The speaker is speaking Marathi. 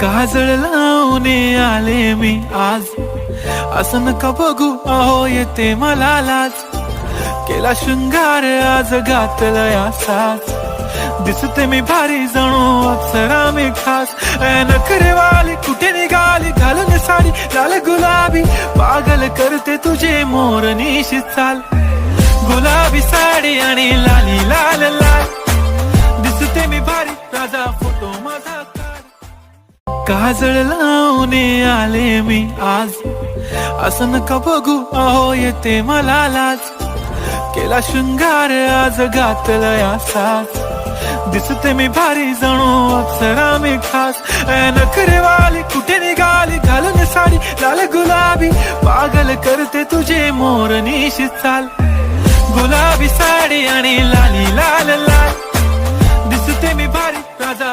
काजळ लावून आले मी आज, असं नका बघू अहो येते मला लाज. केला शृंगार आज घातलाय असाच, दिसते मी भारी जणू अप्सरा मी खास. नखरेवाली कुठे निघाली घालून साडी लाल गुलाबी, पागल करते तुझे मोरनीशी चाल. गुलाबी साडी आणि लाली लाल लाल, दिसते मी भारी राजा फोटो माझा काढ. काजळ लावून आले मी आज, असं नका बघू अहो येते मला लाज. केला शृंगार आज घातलाय असाच, दिसते मी भारी जणू अप्सरा मी खास. नखरेवाली कुठे निघाली घालून साडी लाल गुलाबी, पागल करते तुझे मोरनीशी चाल. गुलाबी साडी आणि लाली लाल लाल, दिसते मी भारी राजा.